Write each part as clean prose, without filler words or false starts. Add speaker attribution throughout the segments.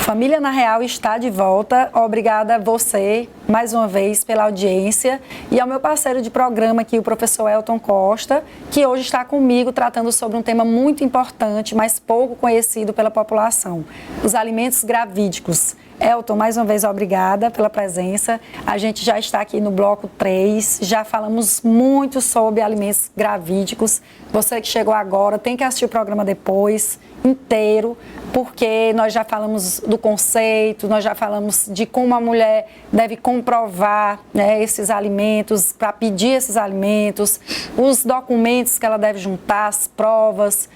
Speaker 1: Família na Real está de volta. Obrigada a você, mais uma vez, pela audiência e ao meu parceiro de programa aqui, o professor Elton Costa, que hoje está comigo tratando sobre um tema muito importante, mas pouco conhecido pela população, os alimentos gravídicos. Elton, mais uma vez, obrigada pela presença. A gente já está aqui no bloco 3, já falamos muito sobre alimentos gravídicos. Você que chegou agora tem que assistir o programa depois, inteiro, porque nós já falamos do conceito, nós já falamos de como a mulher deve comprovar, né, esses alimentos, para pedir esses alimentos, os documentos que ela deve juntar, as provas,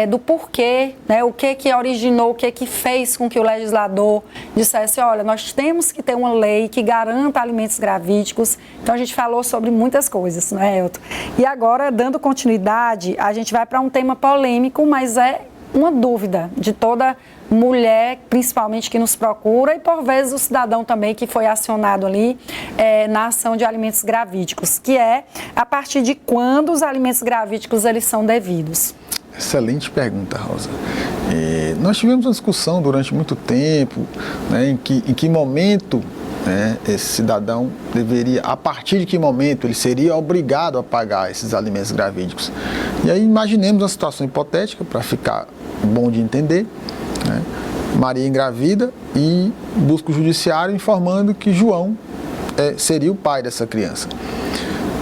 Speaker 1: do porquê, né, o que originou, o que fez com que o legislador dissesse, olha, nós temos que ter uma lei que garanta alimentos gravídicos. Então a gente falou sobre muitas coisas, não é, Elton? E agora, dando continuidade, a gente vai para um tema polêmico, mas é uma dúvida de toda mulher, principalmente que nos procura, e por vezes o cidadão também que foi acionado ali na ação de alimentos gravídicos, que é a partir de quando os alimentos gravídicos eles são devidos.
Speaker 2: Excelente pergunta, Rosa. Nós tivemos uma discussão durante muito tempo, né, em que momento, né, esse cidadão deveria, a partir de que momento ele seria obrigado a pagar esses alimentos gravídicos. E aí imaginemos uma situação hipotética, para ficar bom de entender, né? Maria engravida e busca o judiciário informando que João seria o pai dessa criança.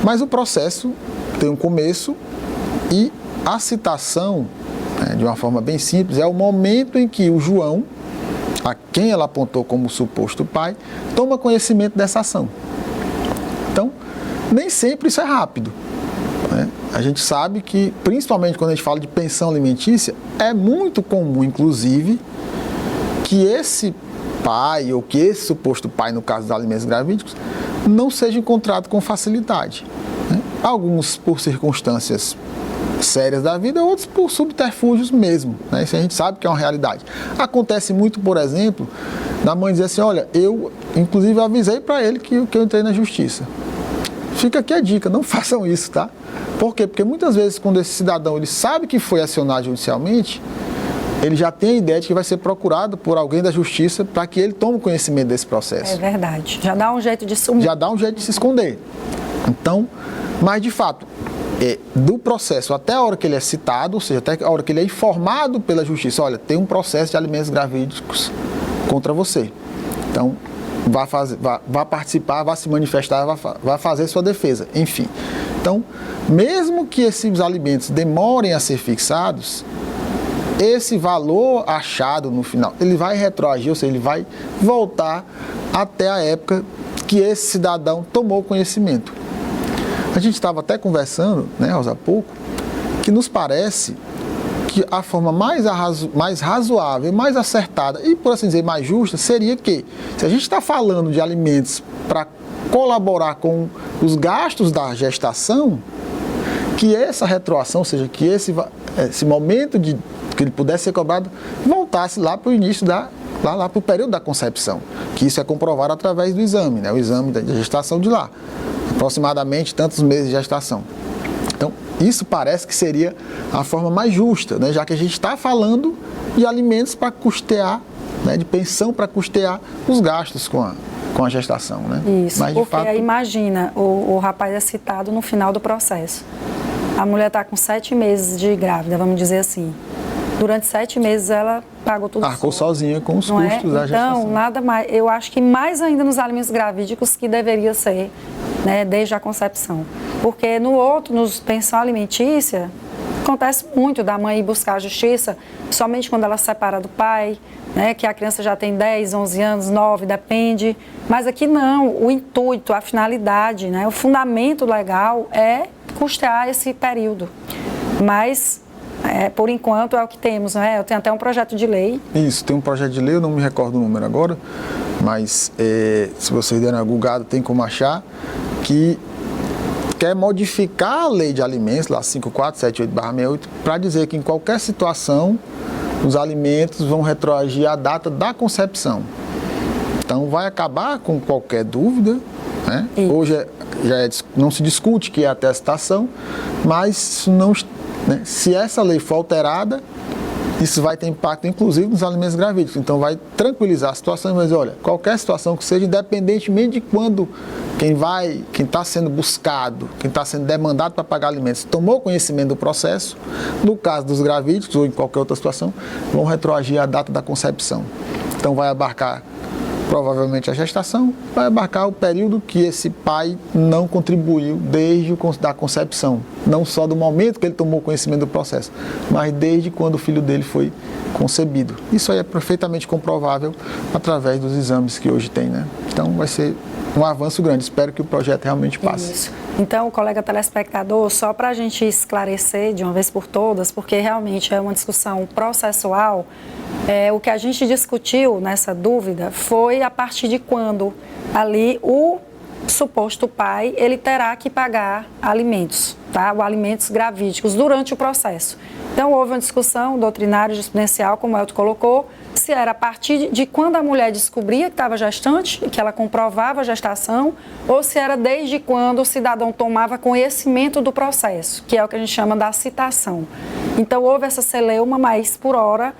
Speaker 2: Mas o processo tem um começo e a citação, né, de uma forma bem simples, é o momento em que o João, a quem ela apontou como suposto pai, toma conhecimento dessa ação. Então, nem sempre isso é rápido, né? A gente sabe que, principalmente quando a gente fala de pensão alimentícia, é muito comum, inclusive, que esse pai, ou que esse suposto pai, no caso dos alimentos gravídicos, não seja encontrado com facilidade, né? Alguns por circunstâncias sérias da vida, outros por subterfúgios mesmo, né? Isso a gente sabe que é uma realidade. Acontece muito, por exemplo, da mãe dizer assim, olha, eu inclusive avisei para ele que eu entrei na justiça. Fica aqui a dica, não façam isso, tá? Por quê? Porque muitas vezes quando esse cidadão ele sabe que foi acionado judicialmente, ele já tem a ideia de que vai ser procurado por alguém da justiça para que ele tome conhecimento desse processo.
Speaker 1: É verdade, já dá um jeito de sumir.
Speaker 2: Já dá um jeito de se esconder. Então, mas de fato, do processo até a hora que ele é citado, ou seja, até a hora que ele é informado pela justiça, olha, tem um processo de alimentos gravídicos contra você. Então, vai participar, vai se manifestar, vai fazer sua defesa, enfim. Então, mesmo que esses alimentos demorem a ser fixados, esse valor achado no final, ele vai retroagir, ou seja, ele vai voltar até a época que esse cidadão tomou conhecimento. A gente estava até conversando, né, Rosa, há pouco, que nos parece que a forma mais razoável, mais acertada e, por assim dizer, mais justa, seria que, se a gente está falando de alimentos para colaborar com os gastos da gestação, que essa retroação, ou seja, que esse momento que ele pudesse ser cobrado, voltasse lá para o início lá para o período da concepção, que isso é comprovado através do exame, né, o exame da gestação de lá. Aproximadamente tantos meses de gestação. Então, isso parece que seria a forma mais justa, né? Já que a gente está falando de alimentos para custear, né? De pensão para custear os gastos com a gestação, né?
Speaker 1: Isso, mas, porque fato, imagina, o rapaz é citado no final do processo. A mulher está com 7 meses de grávida, vamos dizer assim. Durante 7 meses ela pagou tudo.
Speaker 2: Arcou sozinha com os custos da gestação.
Speaker 1: Então, nada mais. Eu acho que mais ainda nos alimentos gravídicos que deveria ser, né, desde a concepção. Porque nos pensão alimentícia, acontece muito da mãe ir buscar a justiça somente quando ela se separa do pai, né, que a criança já tem 10, 11 anos, 9, depende. Mas aqui não, o intuito, a finalidade, né, o fundamento legal é custear esse período. Mas por enquanto é o que temos, né? Eu tenho até um projeto de lei.
Speaker 2: Isso, tem um projeto de lei, eu não me recordo o número agora, mas se vocês derem uma googada, tem como achar, que quer modificar a lei de alimentos, lá 5478/68, para dizer que em qualquer situação os alimentos vão retroagir à data da concepção. Então vai acabar com qualquer dúvida, né? Hoje não se discute que é até a citação, mas não, né, se essa lei for alterada, Isso vai ter impacto, inclusive, nos alimentos gravídicos. Então, vai tranquilizar a situação, mas olha, qualquer situação que seja, independentemente de quando quem está sendo buscado, quem está sendo demandado para pagar alimentos, tomou conhecimento do processo, no caso dos gravídicos ou em qualquer outra situação, vão retroagir a data da concepção. Então, vai abarcar provavelmente a gestação, vai abarcar o período que esse pai não contribuiu desde a concepção. Não só do momento que ele tomou conhecimento do processo, mas desde quando o filho dele foi concebido. Isso aí é perfeitamente comprovável através dos exames que hoje tem, né? Então vai ser um avanço grande. Espero que o projeto realmente passe.
Speaker 1: Isso. Então, colega telespectador, só para a gente esclarecer de uma vez por todas, porque realmente é uma discussão processual, o que a gente discutiu nessa dúvida foi a partir de quando ali o suposto pai, ele terá que pagar alimentos, tá? Ou alimentos gravídicos durante o processo. Então, houve uma discussão doutrinária jurisprudencial, como o Elton colocou, se era a partir de quando a mulher descobria que estava gestante e que ela comprovava a gestação, ou se era desde quando o cidadão tomava conhecimento do processo, que é o que a gente chama da citação. Então, houve essa celeuma, mas, por hora,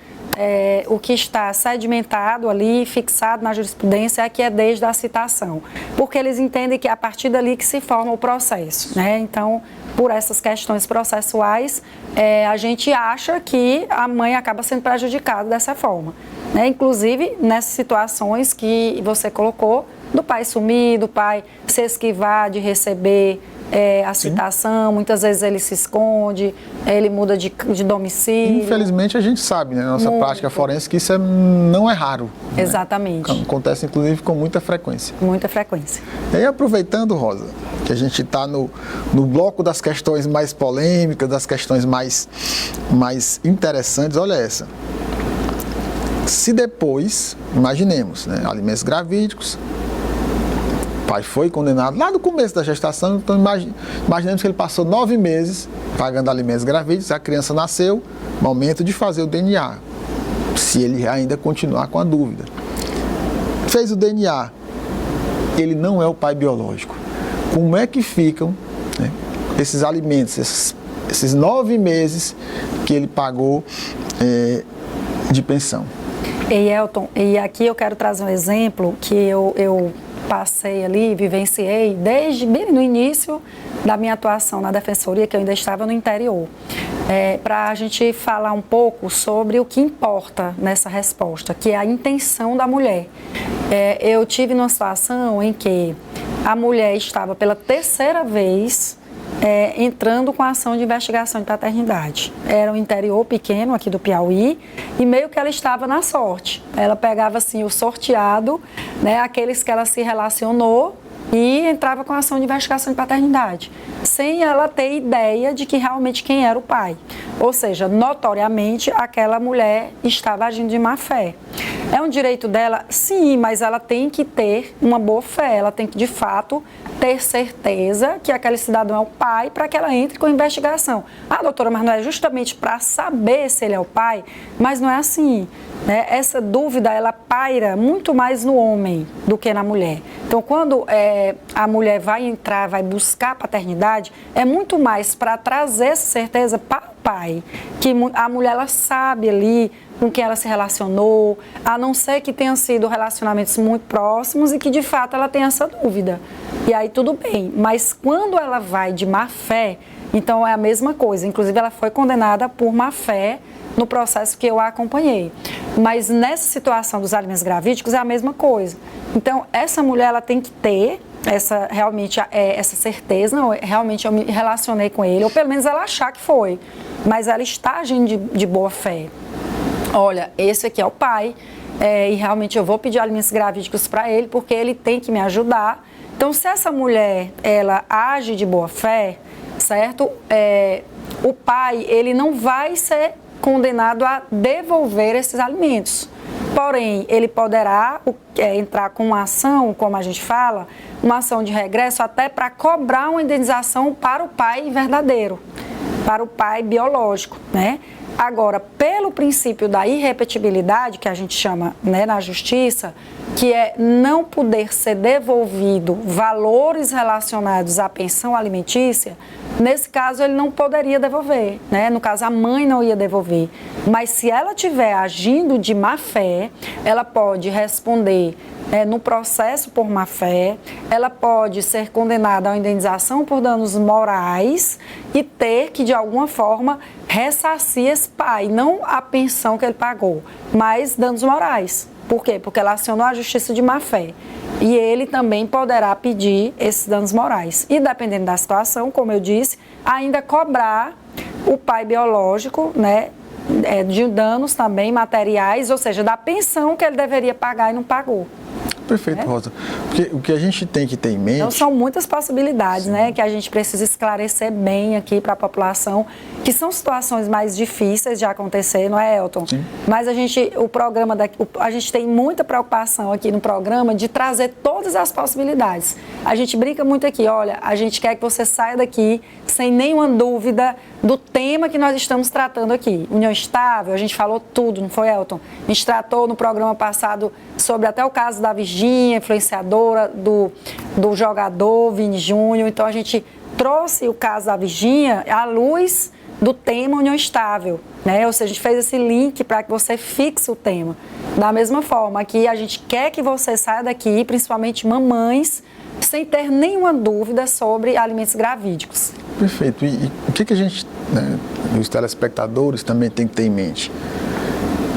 Speaker 1: o que está sedimentado ali, fixado na jurisprudência, é que é desde a citação, porque eles entendem que é a partir dali que se forma o processo, né? Então, por essas questões processuais, a gente acha que a mãe acaba sendo prejudicada dessa forma, né? Inclusive, nessas situações que você colocou, do pai sumir, do pai se esquivar de receber a citação, muitas vezes ele se esconde, ele muda de domicílio.
Speaker 2: Infelizmente a gente sabe, né, na nossa prática forense, que isso não é raro.
Speaker 1: Exatamente.
Speaker 2: Né? Acontece inclusive com muita frequência.
Speaker 1: Muita frequência.
Speaker 2: E aí, aproveitando, Rosa, que a gente está no bloco das questões mais polêmicas, das questões mais interessantes, olha essa. Se depois, imaginemos, né, alimentos gravídicos, o pai foi condenado lá no começo da gestação, então imaginemos que ele passou 9 meses pagando alimentos gravídicos, a criança nasceu, momento de fazer o DNA, se ele ainda continuar com a dúvida. Fez o DNA, ele não é o pai biológico. Como é que ficam, né, esses alimentos, esses 9 meses que ele pagou de pensão?
Speaker 1: E Elton, e aqui eu quero trazer um exemplo que eu passei ali, vivenciei desde bem no início da minha atuação na defensoria, que eu ainda estava no interior, para a gente falar um pouco sobre o que importa nessa resposta, que é a intenção da mulher. Eu tive numa situação em que a mulher estava pela 3ª vez entrando com a ação de investigação de paternidade. Era um interior pequeno aqui do Piauí e meio que ela estava na sorte. Ela pegava assim o sorteado, né, aqueles que ela se relacionou e entrava com a ação de investigação de paternidade, sem ela ter ideia de que realmente quem era o pai. Ou seja, notoriamente aquela mulher estava agindo de má fé. É um direito dela? Sim, mas ela tem que ter uma boa fé, ela tem que de fato ter certeza que aquele cidadão é o pai para que ela entre com a investigação. Ah, doutora, mas não é justamente para saber se ele é o pai? Mas não é assim, né? Essa dúvida, ela paira muito mais no homem do que na mulher. Então, quando a mulher vai entrar, vai buscar a paternidade, é muito mais para trazer essa certeza para o pai, que a mulher ela sabe ali com quem ela se relacionou, a não ser que tenham sido relacionamentos muito próximos e que de fato ela tenha essa dúvida. E aí tudo bem, mas quando ela vai de má fé, então é a mesma coisa. Inclusive ela foi condenada por má fé no processo que eu a acompanhei. Mas nessa situação dos alimentos gravídicos é a mesma coisa. Então essa mulher ela tem que ter essa certeza, não, realmente eu me relacionei com ele, ou pelo menos ela achar que foi, mas ela está agindo de boa fé. Olha, esse aqui é o pai e realmente eu vou pedir alimentos gravídicos para ele porque ele tem que me ajudar. Então, se essa mulher, ela age de boa fé, certo? O pai, ele não vai ser condenado a devolver esses alimentos. Porém, ele poderá entrar com uma ação, como a gente fala, uma ação de regresso até para cobrar uma indenização para o pai verdadeiro, para o pai biológico, né? Agora, pelo princípio da irrepetibilidade, que a gente chama, né, na justiça, que é não poder ser devolvido valores relacionados à pensão alimentícia, Nesse caso, ele não poderia devolver, né? No caso, a mãe não ia devolver. Mas se ela estiver agindo de má fé, ela pode responder no processo por má fé, ela pode ser condenada à indenização por danos morais e ter que, de alguma forma, ressarcir esse pai, não a pensão que ele pagou, mas danos morais. Por quê? Porque ela acionou a justiça de má fé. E ele também poderá pedir esses danos morais. E, dependendo da situação, como eu disse, ainda cobrar o pai biológico, né, de danos também materiais, ou seja, da pensão que ele deveria pagar e não pagou.
Speaker 2: Perfeito, Rosa. Porque o que a gente tem que ter em mente...
Speaker 1: Então, são muitas possibilidades, né, que a gente precisa esclarecer bem aqui para a população, que são situações mais difíceis de acontecer, não é, Elton?
Speaker 2: Sim.
Speaker 1: Mas a gente tem muita preocupação aqui no programa de trazer todas as possibilidades. A gente brinca muito aqui, olha, a gente quer que você saia daqui sem nenhuma dúvida do tema que nós estamos tratando aqui. União estável, a gente falou tudo, não foi, Elton? A gente tratou no programa passado sobre até o caso da Virgínia, influenciadora do jogador Vini Júnior. Então, a gente trouxe o caso da Virgínia à luz do tema união estável, né? Ou seja, a gente fez esse link para que você fixe o tema. Da mesma forma, aqui a gente quer que você saia daqui, principalmente mamães, sem ter nenhuma dúvida sobre alimentos gravídicos.
Speaker 2: Perfeito. E o que a gente, né, os telespectadores também tem que ter em mente?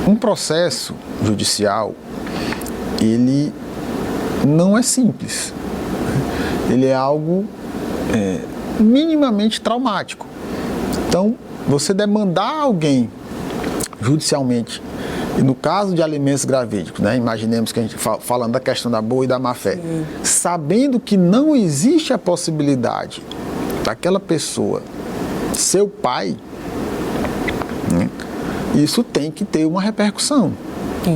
Speaker 2: Um processo judicial, ele não é simples. Ele é algo minimamente traumático. Então, você demandar alguém judicialmente, e no caso de alimentos gravídicos, né, imaginemos que a gente falando da questão da boa e da má fé, sabendo que não existe a possibilidade daquela pessoa ser o pai, né, isso tem que ter uma repercussão.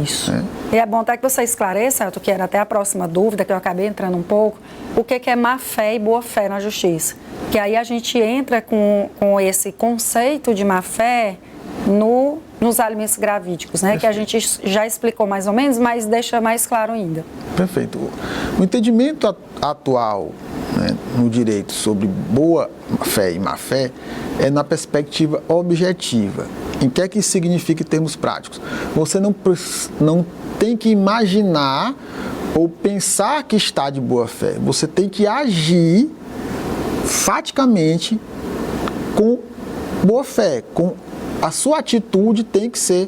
Speaker 1: Isso. E é bom até que você esclareça, Elton, que era até a próxima dúvida, que eu acabei entrando um pouco, o que é má fé e boa fé na justiça. Que aí a gente entra com esse conceito de má fé nos alimentos gravídicos, né? Que a gente já explicou mais ou menos, mas deixa mais claro ainda. Perfeito.
Speaker 2: O entendimento atual, né, no direito sobre boa fé e má fé é na perspectiva objetiva. Em que isso significa em termos práticos? Você não tem que imaginar ou pensar que está de boa fé. Você tem que agir faticamente com boa fé, a sua atitude tem que ser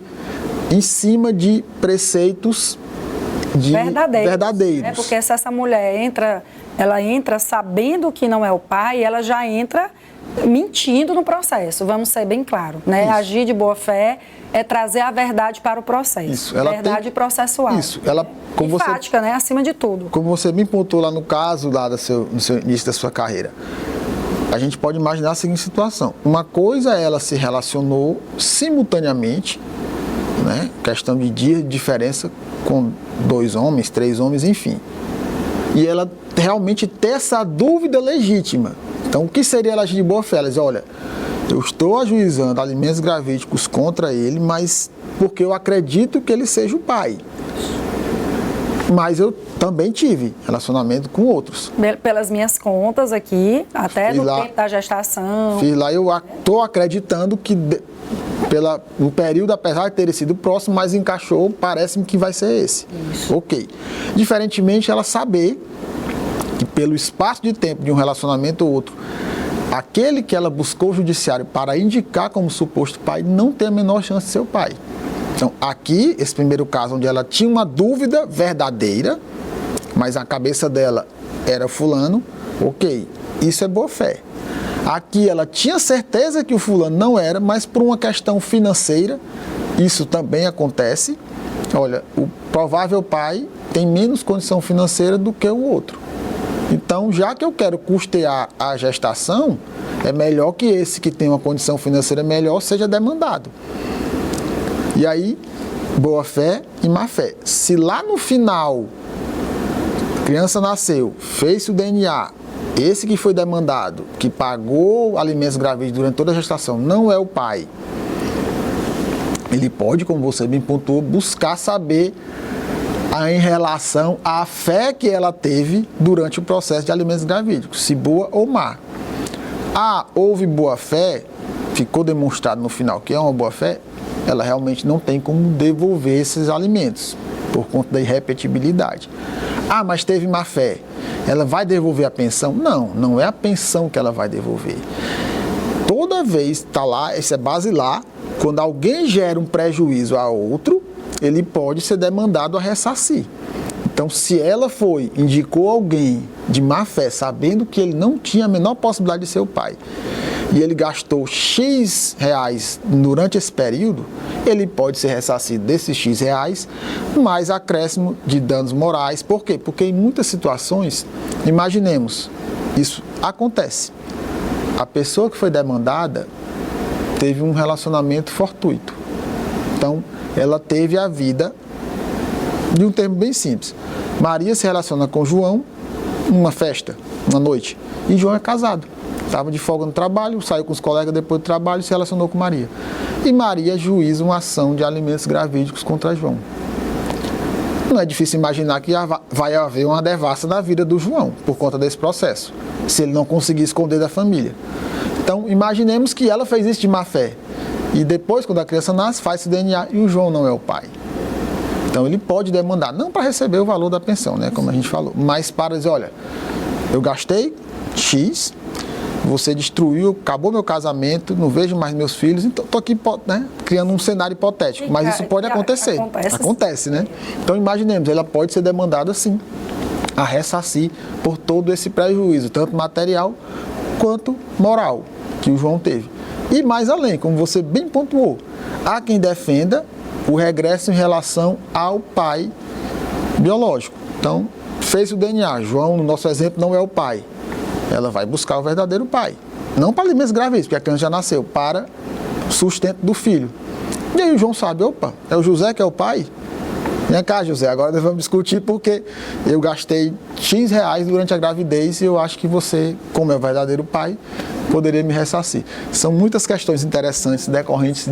Speaker 2: em cima de preceitos verdadeiros.
Speaker 1: Porque se essa mulher ela entra sabendo que não é o pai, ela já entra mentindo no processo, vamos ser bem claros, né?
Speaker 2: Isso.
Speaker 1: Agir de boa fé é trazer a verdade para o processo.
Speaker 2: Isso.
Speaker 1: Verdade processual.
Speaker 2: Isso. Ela, como
Speaker 1: fática, né? Acima de tudo.
Speaker 2: Como você me pontuou lá no caso, lá no seu início da sua carreira, a gente pode imaginar a seguinte situação. Uma coisa, ela se relacionou simultaneamente, né? Questão de dias de diferença com 2 homens, 3 homens, enfim. E ela realmente ter essa dúvida legítima. Então, o que seria ela agir de boa fé? Ela diz, olha, eu estou ajuizando alimentos gravídicos contra ele, mas porque eu acredito que ele seja o pai. Mas eu também tive relacionamento com outros.
Speaker 1: Pelas minhas contas aqui, até no tempo da gestação.
Speaker 2: Fiz lá, eu estou acreditando que o período, apesar de ter sido próximo, mas encaixou, parece-me que vai ser esse.
Speaker 1: Isso.
Speaker 2: Ok. Diferentemente, ela saber que pelo espaço de tempo de um relacionamento ou outro, aquele que ela buscou o judiciário para indicar como suposto pai não tem a menor chance de ser o pai. Então, aqui, esse primeiro caso, onde ela tinha uma dúvida verdadeira, mas a cabeça dela era fulano, ok, isso é boa fé. Aqui ela tinha certeza que o fulano não era, mas por uma questão financeira, isso também acontece. Olha, o provável pai tem menos condição financeira do que o outro. Então, já que eu quero custear a gestação, é melhor que esse que tem uma condição financeira melhor seja demandado. E aí, boa fé e má fé. Se lá no final, a criança nasceu, fez o DNA, esse que foi demandado, que pagou alimentos gravídicos durante toda a gestação, não é o pai, ele pode, como você bem pontuou, buscar saber em relação à fé que ela teve durante o processo de alimentos gravídicos, se boa ou má. Houve boa-fé, ficou demonstrado no final que é uma boa-fé, ela realmente não tem como devolver esses alimentos, por conta da irrepetibilidade. Mas teve má-fé, ela vai devolver a pensão? Não, não é a pensão que ela vai devolver. Toda vez, está lá, essa é basilar, quando alguém gera um prejuízo a outro, ele pode ser demandado a ressarcir. Então, se ela indicou alguém de má fé, sabendo que ele não tinha a menor possibilidade de ser o pai, e ele gastou X reais durante esse período, ele pode ser ressarcido desses X reais, mais acréscimo de danos morais. Por quê? Porque em muitas situações, imaginemos, isso acontece. A pessoa que foi demandada teve um relacionamento fortuito. Então, ela teve a vida, de um termo bem simples. Maria se relaciona com João numa festa, uma noite, e João é casado. Estava de folga no trabalho, saiu com os colegas depois do trabalho e se relacionou com Maria. E Maria ajuiza uma ação de alimentos gravídicos contra João. Não é difícil imaginar que vai haver uma devassa na vida do João por conta desse processo, se ele não conseguir esconder da família. Então, imaginemos que ela fez isso de má fé. E depois, quando a criança nasce, faz-se DNA e o João não é o pai. Então, ele pode demandar, não para receber o valor da pensão, né, como a gente falou, mas para dizer, olha, eu gastei X, você destruiu, acabou meu casamento, não vejo mais meus filhos, então estou aqui, né, criando um cenário hipotético, mas isso pode acontecer. Acontece, né? Então, imaginemos, ela pode ser demandada, sim, a ressarcir por todo esse prejuízo, tanto material quanto moral, que o João teve. E mais além, como você bem pontuou, há quem defenda o regresso em relação ao pai biológico. Então, fez o DNA, João, no nosso exemplo, não é o pai. Ela vai buscar o verdadeiro pai. Não para alimentos gravídicos, porque a criança já nasceu, para sustento do filho. E aí o João sabe, opa, é o José que é o pai? Vem cá, José, agora nós vamos discutir porque eu gastei X reais durante a gravidez e eu acho que você, como é o verdadeiro pai, poderia me ressarcir. São muitas questões interessantes decorrentes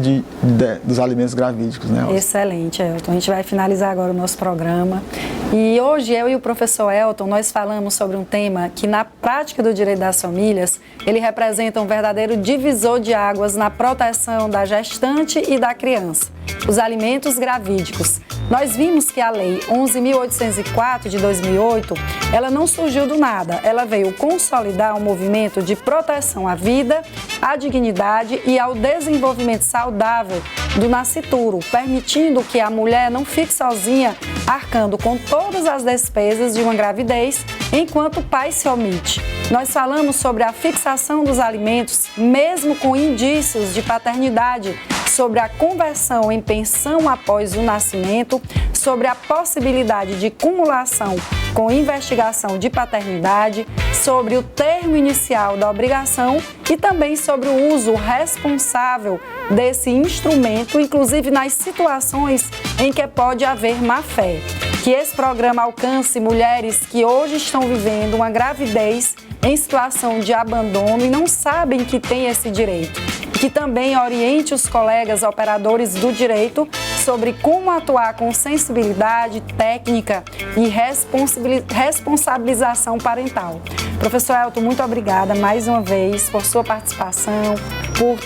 Speaker 2: dos alimentos gravídicos, né, Rosa?
Speaker 1: Excelente, Elton. A gente vai finalizar agora o nosso programa. E hoje eu e o professor Elton, nós falamos sobre um tema que na prática do direito das famílias, ele representa um verdadeiro divisor de águas na proteção da gestante e da criança, os alimentos gravídicos. Nós vimos que a Lei 11.804 de 2008, ela não surgiu do nada, ela veio consolidar um movimento de proteção à vida, à dignidade e ao desenvolvimento saudável do nascituro, permitindo que a mulher não fique sozinha arcando com todas as despesas de uma gravidez, enquanto o pai se omite. Nós falamos sobre a fixação dos alimentos, mesmo com indícios de paternidade, sobre a conversão em pensão após o nascimento, sobre a possibilidade de cumulação com investigação de paternidade, sobre o termo inicial da obrigação e também sobre o uso responsável desse instrumento, inclusive nas situações em que pode haver má-fé. Que esse programa alcance mulheres que hoje estão vivendo uma gravidez em situação de abandono e não sabem que têm esse direito. Que também oriente os colegas operadores do direito sobre como atuar com sensibilidade, técnica e responsabilização parental. Professor Elton, muito obrigada mais uma vez por sua participação, por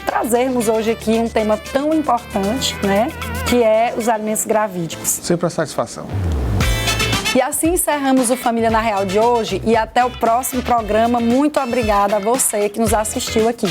Speaker 1: trazermos hoje aqui um tema tão importante, né, que é os alimentos gravídicos.
Speaker 2: Sempre a satisfação.
Speaker 1: E assim encerramos o Família na Real de hoje e até o próximo programa. Muito obrigada a você que nos assistiu aqui.